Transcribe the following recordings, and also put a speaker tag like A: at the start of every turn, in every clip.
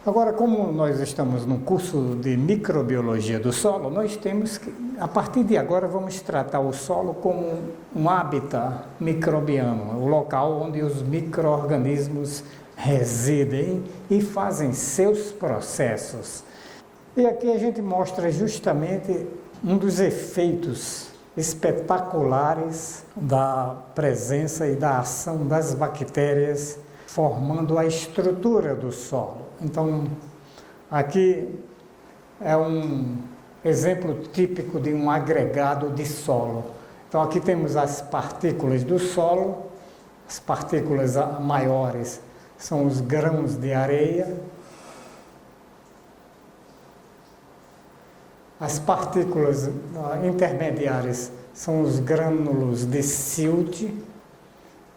A: Agora, como nós estamos no curso de microbiologia do solo, nós temos que, a partir de agora, vamos tratar o solo como um hábitat microbiano, o local onde os micro-organismos residem e fazem seus processos. E aqui a gente mostra justamente um dos efeitos espetaculares da presença e da ação das bactérias formando a estrutura do solo. Então, aqui é um exemplo típico de um agregado de solo. Então, aqui temos as partículas do solo, as partículas maiores são os grãos de areia, as partículas intermediárias são os grânulos de silt,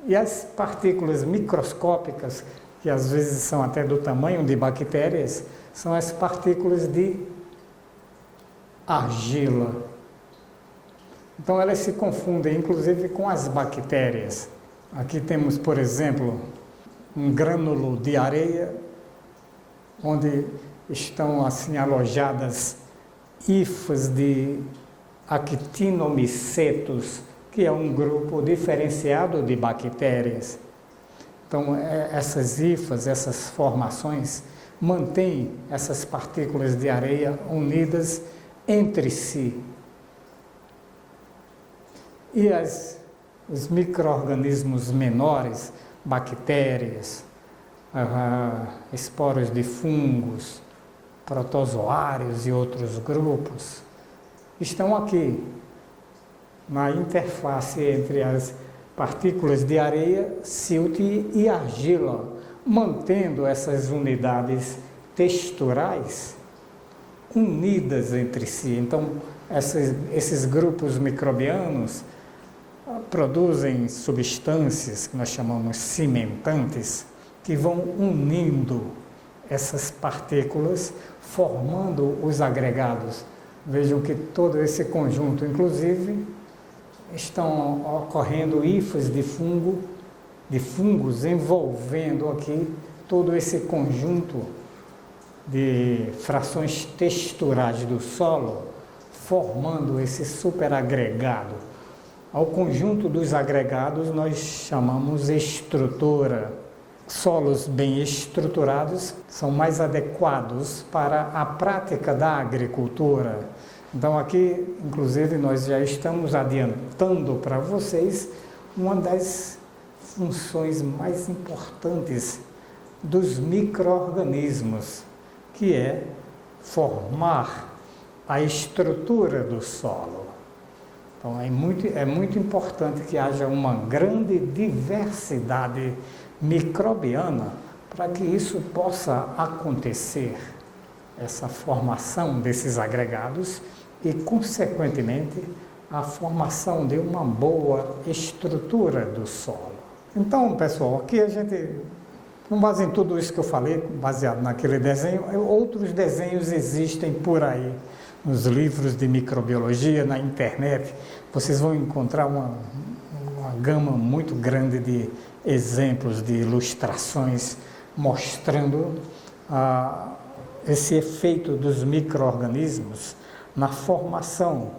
A: e as partículas microscópicas, que às vezes são até do tamanho de bactérias, são as partículas de argila. Então elas se confundem inclusive com as bactérias. Aqui temos, por exemplo, um grânulo de areia, onde estão assim alojadas hifas de actinomicetos, que é um grupo diferenciado de bactérias. Então, essas hifas, essas formações, mantêm essas partículas de areia unidas entre si. E os micro-organismos menores, bactérias, esporos de fungos, protozoários e outros grupos, estão aqui, na interface entre as partículas de areia, silt e argila, mantendo essas unidades texturais unidas entre si. Então, esses grupos microbianos produzem substâncias que nós chamamos cimentantes, que vão unindo essas partículas, formando os agregados. Vejam que todo esse conjunto, inclusive, estão ocorrendo hifas de fungos envolvendo aqui todo esse conjunto de frações texturais do solo, formando esse superagregado. Ao conjunto dos agregados nós chamamos estrutura. Solos bem estruturados são mais adequados para a prática da agricultura. Então aqui, inclusive, nós já estamos adiantando para vocês uma das funções mais importantes dos micro-organismos, que é formar a estrutura do solo. Então é muito importante que haja uma grande diversidade microbiana para que isso possa acontecer, essa formação desses agregados e, consequentemente, a formação de uma boa estrutura do solo. Então, pessoal, aqui a gente, com base em tudo isso que eu falei, baseado naquele desenho, outros desenhos existem por aí, nos livros de microbiologia, na internet, vocês vão encontrar uma gama muito grande de exemplos, de ilustrações, mostrando esse efeito dos micro-organismos na formação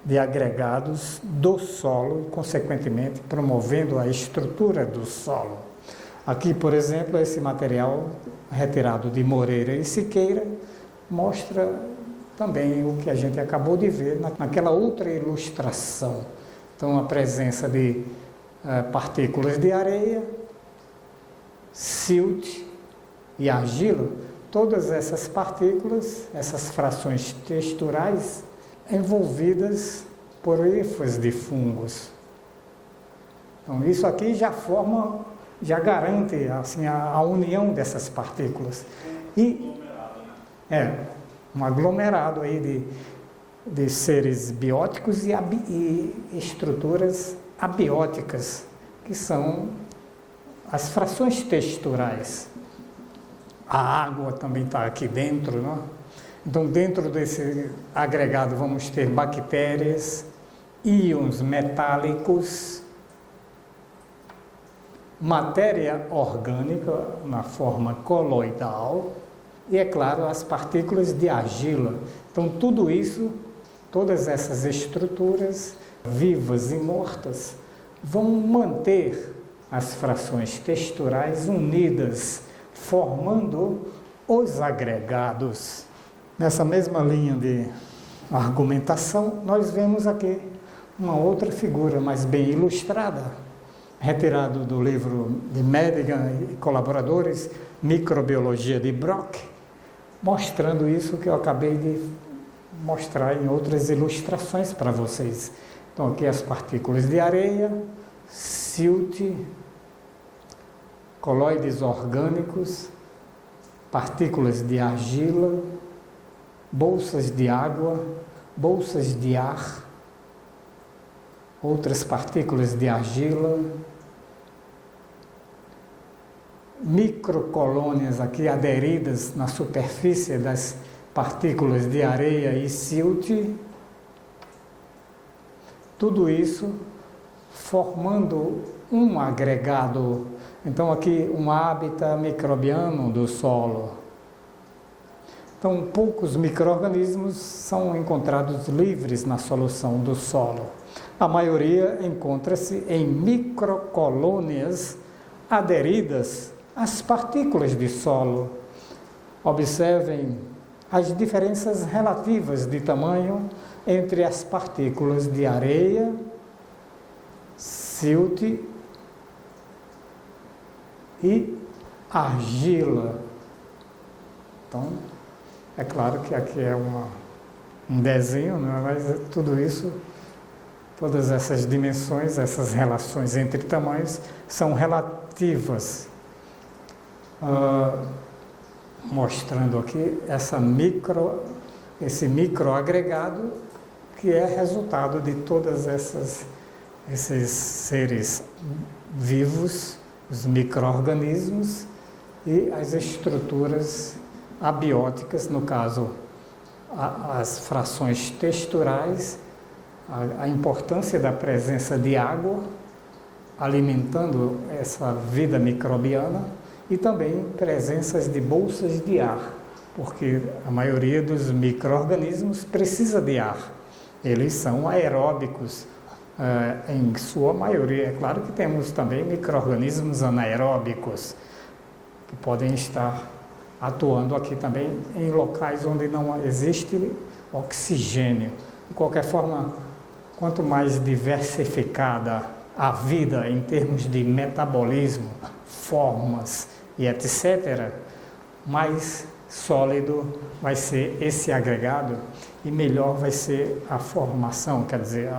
A: de agregados do solo, consequentemente promovendo a estrutura do solo. Aqui, por exemplo, esse material retirado de Moreira e Siqueira mostra também o que a gente acabou de ver naquela outra ilustração. Então, a presença de partículas de areia, silt e argila, todas essas partículas, essas frações texturais, envolvidas por hifas de fungos. Então, isso aqui já garante assim, a união dessas partículas. E um aglomerado aí de seres bióticos e estruturas abióticas, que são as frações texturais. A água também está aqui dentro, não? Então, dentro desse agregado vamos ter bactérias, íons metálicos, matéria orgânica na forma coloidal, e, é claro, as partículas de argila. Então, tudo isso, todas essas estruturas vivas e mortas, vão manter as frações texturais unidas, formando os agregados. Nessa mesma linha de argumentação, nós vemos aqui uma outra figura mais bem ilustrada, retirado do livro de Madigan e colaboradores, Microbiologia de Brock, mostrando isso que eu acabei de mostrar em outras ilustrações para vocês. Então, aqui as partículas de areia, silt, coloides orgânicos, partículas de argila, bolsas de água, bolsas de ar, outras partículas de argila, microcolônias aqui aderidas na superfície das partículas de areia e silt, tudo isso formando um agregado. Então aqui um hábitat microbiano do solo. Então poucos micro-organismos são encontrados livres na solução do solo. A maioria encontra-se em microcolônias aderidas às partículas de solo. Observem as diferenças relativas de tamanho entre as partículas de areia, silt e argila. Então, é claro que aqui é um desenho, né? Mas tudo isso, todas essas dimensões, essas relações entre tamanhos são relativas. Mostrando aqui esse microagregado que é resultado de todas esses seres vivos, os micro-organismos e as estruturas abióticas, no caso as frações texturais, a importância da presença de água alimentando essa vida microbiana e também presenças de bolsas de ar, porque a maioria dos micro-organismos precisa de ar. Eles são aeróbicos, em sua maioria. É claro que temos também micro-organismos anaeróbicos, que podem estar atuando aqui também em locais onde não existe oxigênio. De qualquer forma, quanto mais diversificada a vida em termos de metabolismo, formas e etc., mais sólido vai ser esse agregado e melhor vai ser a formação, quer dizer,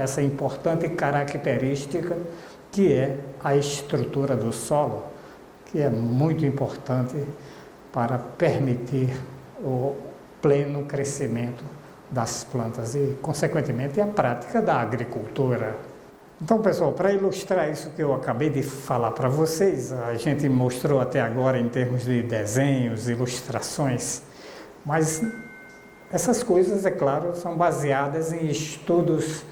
A: essa importante característica que é a estrutura do solo, que é muito importante para permitir o pleno crescimento das plantas e, consequentemente, a prática da agricultura. Então, pessoal, para ilustrar isso que eu acabei de falar para vocês, a gente mostrou até agora em termos de desenhos, ilustrações, mas essas coisas, é claro, são baseadas em estudos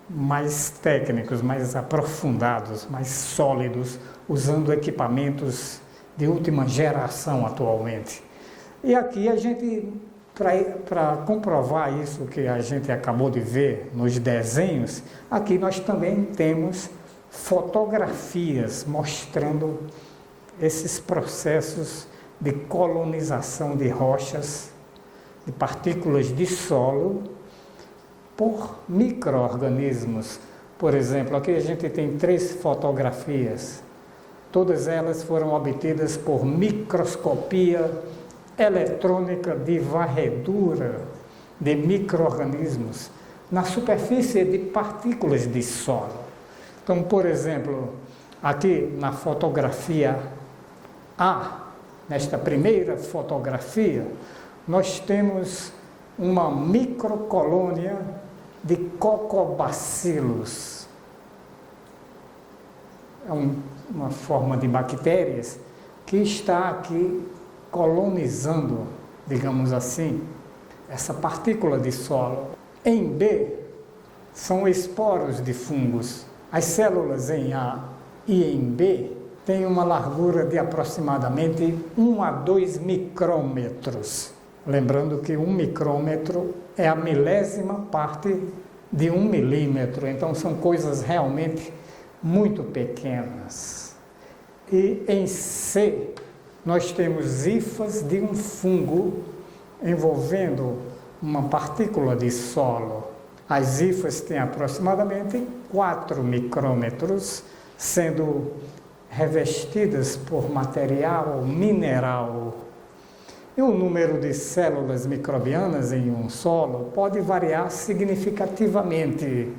A: mais técnicos, mais aprofundados, mais sólidos, usando equipamentos de última geração atualmente. E aqui a gente, para comprovar isso que a gente acabou de ver nos desenhos, aqui nós também temos fotografias mostrando esses processos de colonização de rochas, de partículas de solo, por micro-organismos. Por exemplo, aqui a gente tem 3 fotografias. Todas elas foram obtidas por microscopia eletrônica de varredura de micro-organismos na superfície de partículas de solo. Então, por exemplo, aqui na fotografia A, nesta primeira fotografia, nós temos uma microcolônia de cocobacilos. É uma forma de bactérias que está aqui colonizando, digamos assim, essa partícula de solo. Em B, são esporos de fungos. As células em A e em B tem uma largura de aproximadamente 1 a 2 micrômetros. Lembrando que 1 micrômetro é a milésima parte de 1 milímetro, então são coisas realmente muito pequenas. E em C, nós temos hifas de um fungo envolvendo uma partícula de solo. As hifas têm aproximadamente 4 micrômetros, sendo revestidas por material mineral. E o número de células microbianas em um solo pode variar significativamente,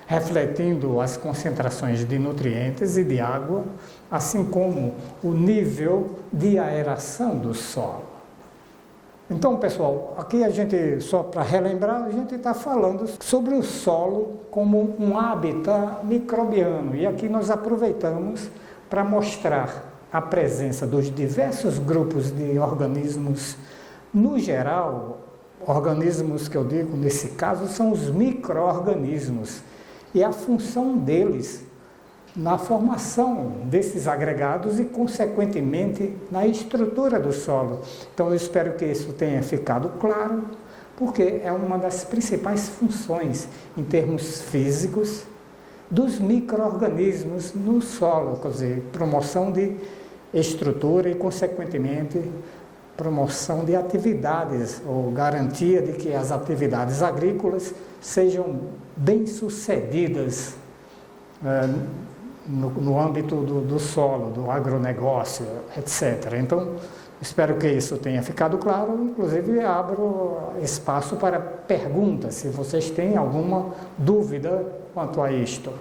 A: refletindo as concentrações de nutrientes e de água, assim como o nível de aeração do solo. Então, pessoal, aqui a gente, só para relembrar, a gente está falando sobre o solo como um hábitat microbiano. E aqui nós aproveitamos para mostrar a presença dos diversos grupos de organismos. No geral, organismos que eu digo nesse caso são os micro-organismos e a função deles na formação desses agregados e, consequentemente, na estrutura do solo. Então, eu espero que isso tenha ficado claro, porque é uma das principais funções, em termos físicos, dos micro-organismos no solo, quer dizer, promoção de estrutura e, consequentemente, promoção de atividades, ou garantia de que as atividades agrícolas sejam bem-sucedidas no âmbito do solo, do agronegócio, etc. Então, espero que isso tenha ficado claro. Inclusive, abro espaço para perguntas, se vocês têm alguma dúvida quanto a isto.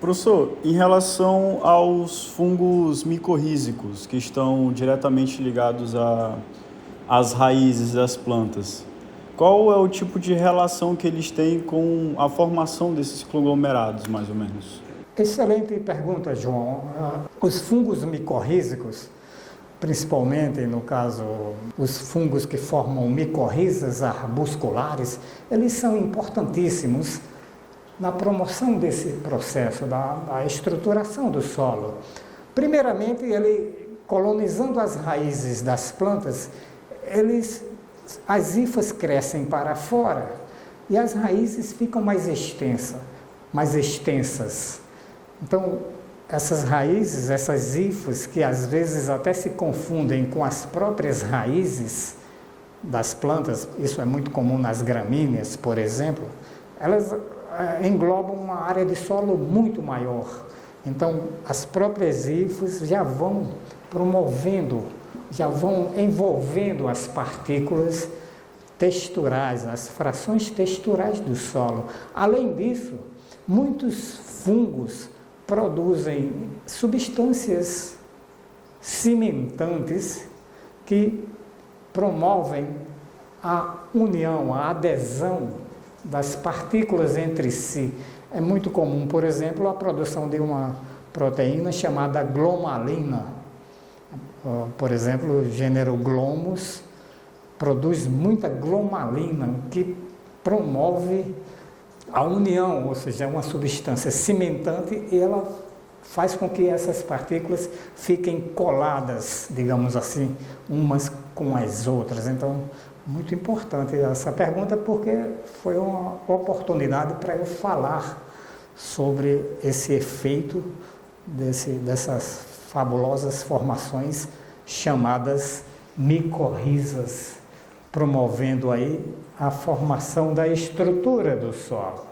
B: Professor, em relação aos fungos micorrízicos, que estão diretamente ligados às raízes das plantas, qual é o tipo de relação que eles têm com a formação desses conglomerados, mais ou menos?
A: Excelente pergunta, João. Os fungos micorrízicos, principalmente no caso os fungos que formam micorrizas arbusculares, eles são importantíssimos na promoção desse processo da estruturação do solo. Primeiramente, ele colonizando as raízes das plantas, as hifas crescem para fora e as raízes ficam mais extensas. Então, essas raízes, essas hifas, que às vezes até se confundem com as próprias raízes das plantas, isso é muito comum nas gramíneas, por exemplo, elas englobam uma área de solo muito maior. Então, as próprias hifas já vão promovendo, já vão envolvendo as partículas texturais, as frações texturais do solo. Além disso, muitos fungos produzem substâncias cimentantes que promovem a união, a adesão das partículas entre si. É muito comum, por exemplo, a produção de uma proteína chamada glomalina. Por exemplo, o gênero Glomus produz muita glomalina, que promove a união, ou seja, é uma substância cimentante e ela faz com que essas partículas fiquem coladas, digamos assim, umas com as outras. Então, muito importante essa pergunta, porque foi uma oportunidade para eu falar sobre esse efeito dessas fabulosas formações chamadas micorrizas, promovendo aí a formação da estrutura do solo.